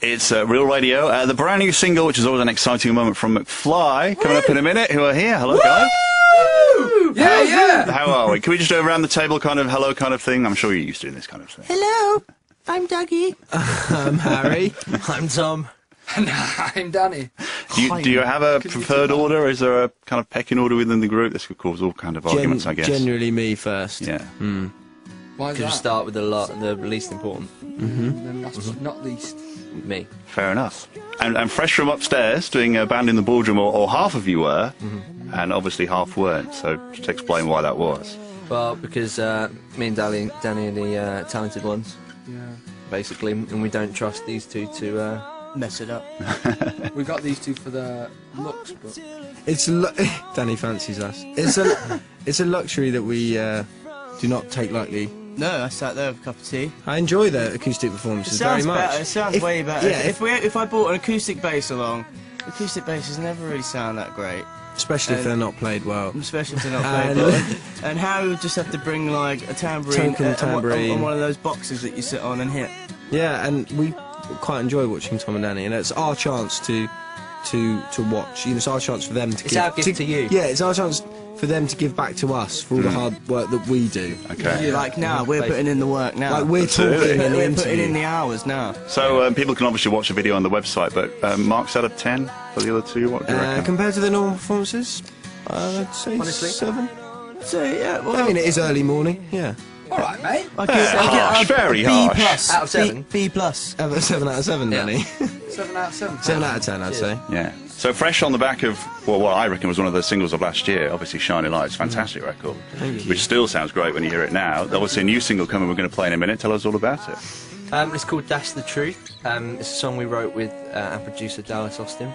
It's Real Radio. The brand new single, which is always an exciting moment from McFly, coming up in a minute. Who are here? Hello, guys. Yeah. How are we? Can we just go around the table, kind of hello kind of thing? I'm sure you're used to doing this kind of thing. Hello, I'm Dougie. I'm Harry. I'm Tom. And I'm Danny. Do you have a preferred order? Is there a kind of pecking order within the group? This could cause all kind of arguments, I guess. Generally me first. Yeah. Why is Could you that? start with the least important? Then last but not least. Me. Fair enough. And fresh from upstairs, doing a band in the boardroom, or half of you were, and obviously half weren't. So just explain why that was. Well, because me and Danny are the talented ones, basically, and we don't trust these two to mess it up. We got these two for the looks, but It's Danny fancies us. It's a luxury that we do not take lightly. No, I sat there with a cup of tea. I enjoy the acoustic performances very much. Better. It sounds way better. Yeah, if I bought an acoustic bass along, acoustic basses never really sound that great. especially if they're not played well. Especially if they're not played well. And Harry would just have to bring like a tambourine, Token tambourine. on one of those boxes that you sit on and hit. Yeah, and we quite enjoy watching Tom and Danny, and it's our chance to watch. You know, it's our chance for them to It's give our gift to you. Yeah, it's our chance for them to give back to us for all the hard work that we do. Okay. Like now, we're putting in the work now. Like we're talking in the We're interview. putting in the hours now. So people can obviously watch the video on the website, but marks out of 10 for the other two, what do you reckon? Compared to the normal performances, I'd say Honestly? 7. So yeah, well, I mean, it is early morning. Yeah. all right, mate. Harsh, very B harsh. plus. Out of 7? B plus. 7 out of 7, Yeah. Danny. 7 out of 7. 7 out of 10, I'd say. Yeah. So fresh on the back of, well, what I reckon was one of the singles of last year, obviously Shining Lights, fantastic record, which still sounds great when you hear it now. Obviously a new single coming we're going to play in a minute. Tell us all about it. It's called That's the Truth. It's a song we wrote with our producer Dallas Austin.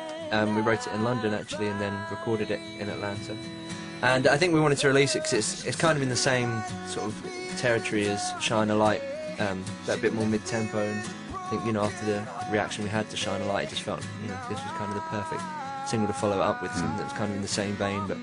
We wrote it in London actually, and then recorded it in Atlanta. And I think we wanted to release it because it's kind of in the same sort of territory as Shine a Light, but a bit more mid-tempo. And I think, you know, after the reaction we had to Shine a Light, it just felt, you know, this was kind of the perfect single to follow it up with, something that was kind of in the same vein, but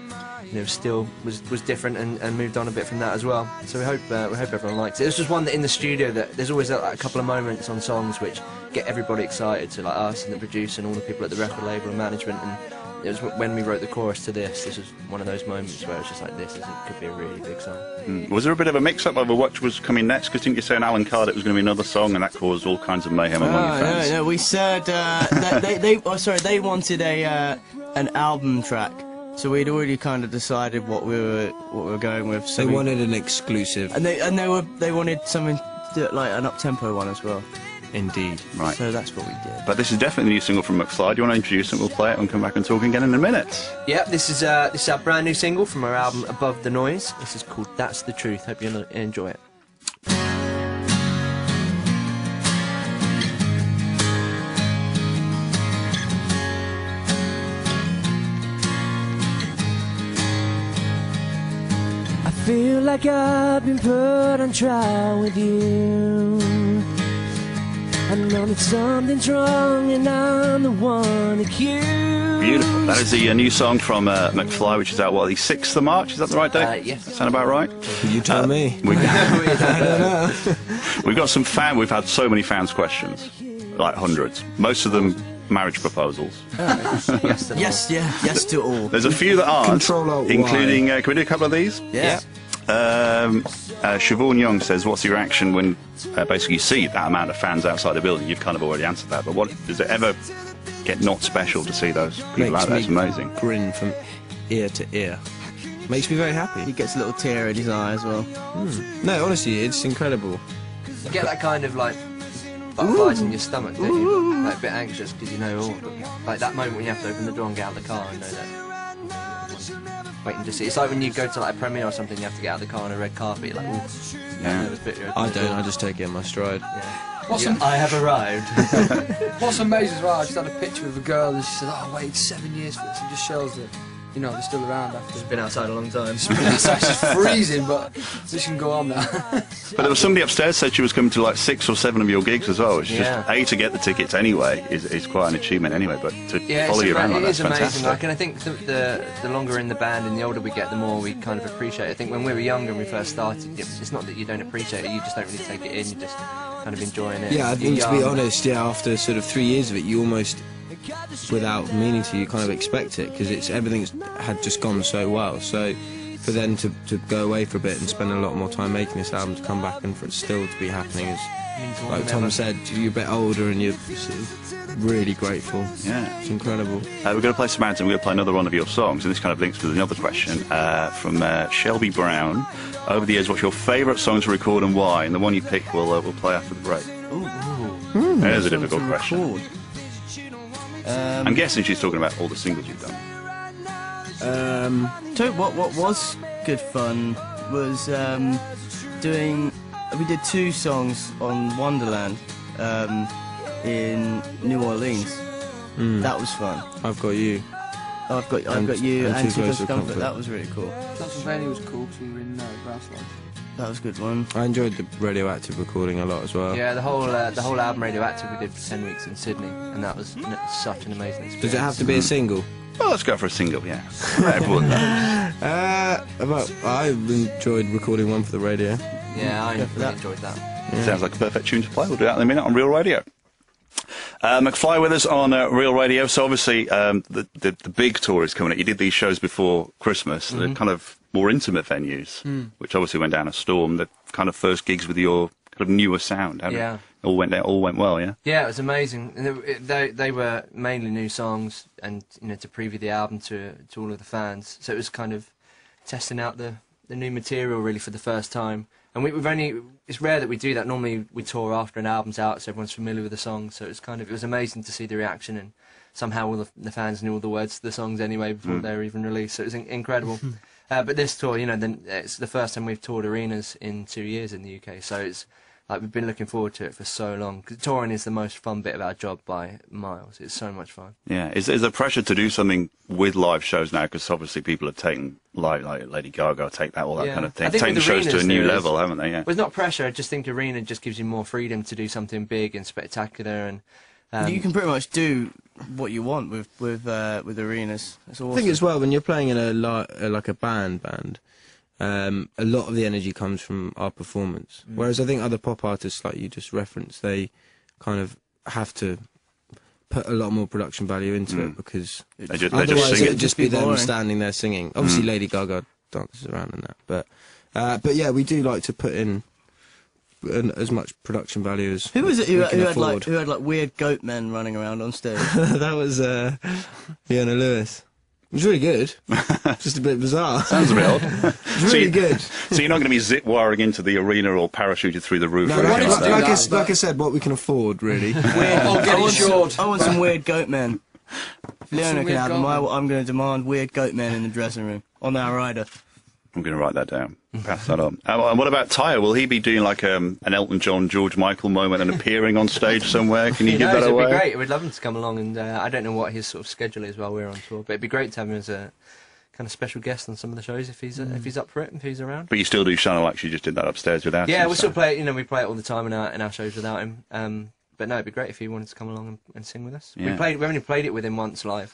you know, still was different and moved on a bit from that as well. So we hope everyone likes it. This was one that in the studio that there's always a couple of moments on songs which get everybody excited, so like us and the producer and all the people at the record label and management. And it was when we wrote the chorus to this was one of those moments where it's just like, this could be a really big song. Was there a bit of a mix-up over what was coming next? Because didn't you say in Alan Carr it was going to be another song, and that caused all kinds of mayhem among your fans? No, we said they wanted an album track, so we'd already kind of decided what we were going with. So They wanted an exclusive. and they wanted something like an up-tempo one as well. Indeed. Right. So that's what we did. But this is definitely a new single from McFly. Do you want to introduce it? We'll play it and come back and talk again in a minute. Yep, this is our brand new single from our album Above the Noise. This is called That's the Truth. Hope you enjoy it. I feel like I've been put on trial with you. I know that something's wrong and I'm the one accused. Beautiful. That is the new song from McFly, which is out, what, the 6th of March? Is that the right date? Yes. That sound about right? You tell me. We, I don't know. we've got some we've had so many fans' questions, like hundreds. Most of them marriage proposals. Yes to all. There's a few that aren't, Control-Alt-Y. including, can we do a couple of these? Yeah. Siobhan Young says, what's your reaction when basically you see that amount of fans outside the building? You've kind of already answered that, but what does it ever get not special to see those people out there? It's amazing. Grin from ear to ear. Makes me very happy. He gets a little tear in his eye as well. No, honestly, it's incredible. You get that kind of like butterflies in your stomach, don't you? Like a bit anxious because you know, like that moment when you have to open the door and get out of the car and know that. Waiting to see. It's like when you go to like a premiere or something, you have to get out of the car on a red carpet. You're like, ooh, Yeah. nervous bit. I don't, I just take it in my stride. I have arrived. What's amazing as well, I just had a picture of a girl and she said, oh, I waited 7 years for this. It just shows that, you know, they're still around after. Been outside a long time. It's actually freezing, but this can go on now. But there was somebody upstairs said she was coming to like 6 or 7 of your gigs as well. It's just, Yeah. to get the tickets anyway is quite an achievement anyway, but to Yeah, follow you around like it that's is amazing. fantastic. Like, and I think the longer in the band and the older we get, the more we kind of appreciate it. I think when we were younger and we first started, it's not that you don't appreciate it, you just don't really take it in. You just kind of enjoying it. Yeah, I You're think to be young. honest, yeah, after sort of 3 years of it, you almost, without meaning to, you kind of expect it because everything's had just gone so well. So for them to go away for a bit and spend a lot more time making this album, to come back and for it still to be happening is, like Tom said, you're a bit older and you're sort of really grateful. Yeah. It's incredible. We're going to play some ads and we're going to play another one of your songs, and this kind of links with another question from Shelby Brown. Over the years, what's your favourite song to record and why? And the one you pick we'll play after the break. There's a difficult question. I'm guessing she's talking about all the singles you've done. Tell you what was good fun was doing. We did 2 songs on Wonderland in New Orleans. That was fun. I've Got You. I've got you and and Too Too Close Close to to Comfort. Comfort. That was really cool. Pennsylvania was cool because we were in Grassland. That was a good one. I enjoyed the Radioactive recording a lot as well. Yeah, the whole album Radioactive we did for 10 weeks in Sydney, and that was such an amazing experience. Does it have to be a single? Well, let's go for a single, yeah. Everyone knows. I enjoyed recording one for the radio. Yeah, I really enjoyed that. Sounds like a perfect tune to play. We'll do that in a minute on Real Radio. McFly with us on Real Radio. So obviously the big tour is coming up. You did these shows before Christmas. They're kind of more intimate venues, which obviously went down a storm. The kind of first gigs with your kind of newer sound. Yeah. All went well, yeah? Yeah, it was amazing. And they were mainly new songs, and to preview the album to all of the fans. So it was kind of testing out the new material really for the first time. And it's rare that we do that. Normally we tour after an album's out, so everyone's familiar with the songs. So it was amazing to see the reaction, and somehow all the fans knew all the words to the songs anyway before they were even released. So it was incredible. But this tour, then it's the first time we've toured arenas in 2 years in the UK. So it's like we've been looking forward to it for so long. 'Cause touring is the most fun bit of our job by miles. It's so much fun. Yeah. Is there pressure to do something with live shows now? Because obviously people have taken, like Lady Gaga, take that, all that kind of thing. I think Taking with shows to a arenas new there level, haven't they? Yeah. Well, it's not pressure. I just think arena just gives you more freedom to do something big and spectacular. And You can pretty much do what you want with arenas. It's awesome. I think as well, when you're playing in like a band, a lot of the energy comes from our performance. Whereas I think other pop artists, like you just referenced, they kind of have to put a lot more production value into it because otherwise sing it'd just be them boring. standing there singing. Obviously, Lady Gaga dances around and that, but yeah, we do like to put in as much production value as Who was it we can afford. who had like weird goat men running around on stage? That was Fiona Lewis. It was really good. Just a bit bizarre. Sounds a bit odd. It was really good. So you're not going to be zip wiring into the arena or parachuted through the roof? No, or anything like that? like I said, what we can afford, really. Get insured. I want some weird goat men. If Leona can weird have them, goat men? I'm going to demand weird goat men in the dressing room on our rider. I'm going to write that down. Pass that on. And what about Tyre? Will he be doing like an Elton John, George Michael moment and appearing on stage somewhere? Can you give that away? It'd be great. We'd love him to come along, and I don't know what his sort of schedule is while we're on tour, but it'd be great to have him as a kind of special guest on some of the shows if he's up for it, if he's around. But you still do Shine Like, you just did that upstairs without him. Yeah, we so. still play it. We play it all the time in our shows without him. But no, it'd be great if he wanted to come along and sing with us. Yeah. We only played it with him once live,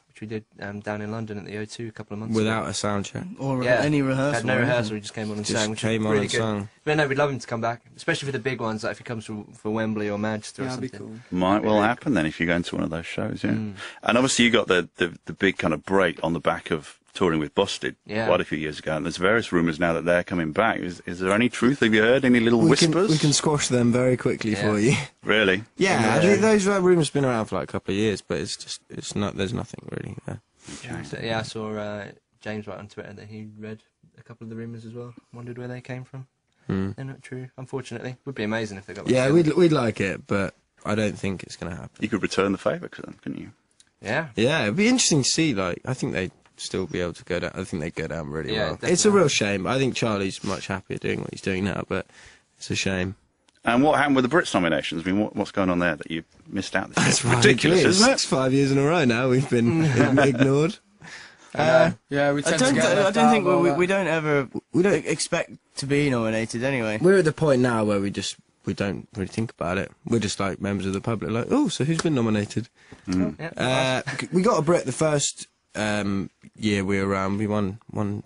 which we did down in London at the O2 a couple of months Without ago. a sound check. Or Yeah. any rehearsal. Had no or rehearsal, anything. we just came on and Just sang, which came was on really and good. sang. But no, we'd love him to come back, especially for the big ones, like if he comes for Wembley or Manchester or Yeah, that'd something. be cool. Might well happen then if you go into one of those shows, yeah. And obviously you got the big kind of break on the back of touring with Busted quite a few years ago, and there's various rumours now that they're coming back. Is there any truth? Have you heard any little whispers? We can squash them very quickly for you. Really? Yeah, I think those rumours have been around for like a couple of years, but it's not. There's nothing really there. So, yeah, I saw James write on Twitter that he read a couple of the rumours as well. Wondered where they came from. They're not true, unfortunately. Would be amazing if they got. Yeah, we'd like it, but I don't think it's going to happen. You could return the favour, couldn't you? Yeah. Yeah, it'd be interesting to see. Like, I think they'd still be able to go down. I think they'd go down really Yeah, well. definitely. It's a real shame. I think Charlie's much happier doing what he's doing now, but it's a shame. And what happened with the Brits nominations? I mean, what's going on there that you missed out this year? That's Ridiculous, isn't it? It's 5 years in a row now we've been ignored. Yeah, we I tend to don't. get I left don't out think of all we that. don't ever expect to be nominated anyway. We're at the point now where we don't really think about it. We're just like members of the public, like, oh, so who's been nominated? Yeah. We got a Brit the first year we were around, we won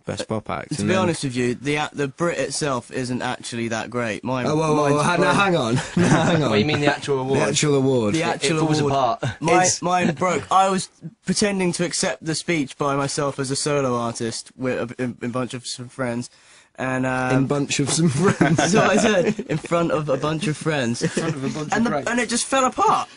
Best Pop Act. To be honest with you, the Brit itself isn't actually that great. Hang on. Hang on. What, you mean the actual award? The actual award. The actual it falls award. apart. Mine broke. I was pretending to accept the speech by myself as a solo artist with a bunch of some friends. And in bunch of some friends. That's what I said. In front of a bunch of friends. In front of a bunch of greats. And it just fell apart.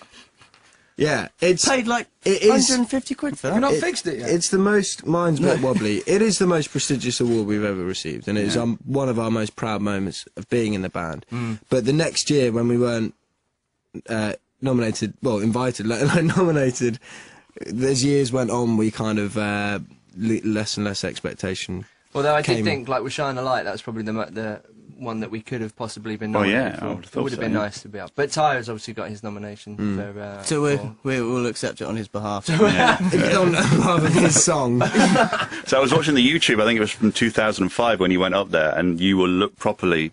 Yeah, it's Paid like it is 150 quid for that. You've not fixed it yet? It's the most, mine's a bit wobbly. It is the most prestigious award we've ever received, and it is one of our most proud moments of being in the band. But the next year, when we weren't nominated, well, invited, let alone nominated, as years went on, we kind of less and less expectation. Although I did think, like with Shine a Light, that was probably the one that we could have possibly been nominated for. I would have thought it would have been nice to be up. But Tyler's obviously got his nomination for... So we'll accept it on his behalf. On behalf of his song. So I was watching the YouTube, I think it was from 2005 when you went up there, and you will look properly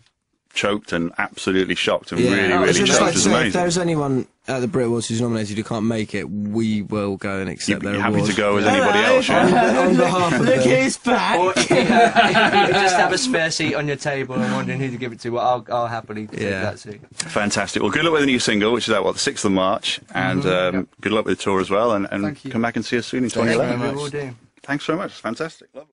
choked and absolutely shocked and really so shocked. It was amazing. If there's anyone at the Brit Awards who's nominated who can't make it, we will go and accept their You're award. happy to go as anybody else, yeah? On behalf of Look them. at his back. Or if you just have a spare seat on your table and wondering who to give it to, well, I'll happily take that seat. Fantastic. Well, good luck with the new single, which is out, the 6th of March, and good luck with the tour as well, and come back and see us soon in 2011. Thank you very much. Thanks very much. It's fantastic. Lovely.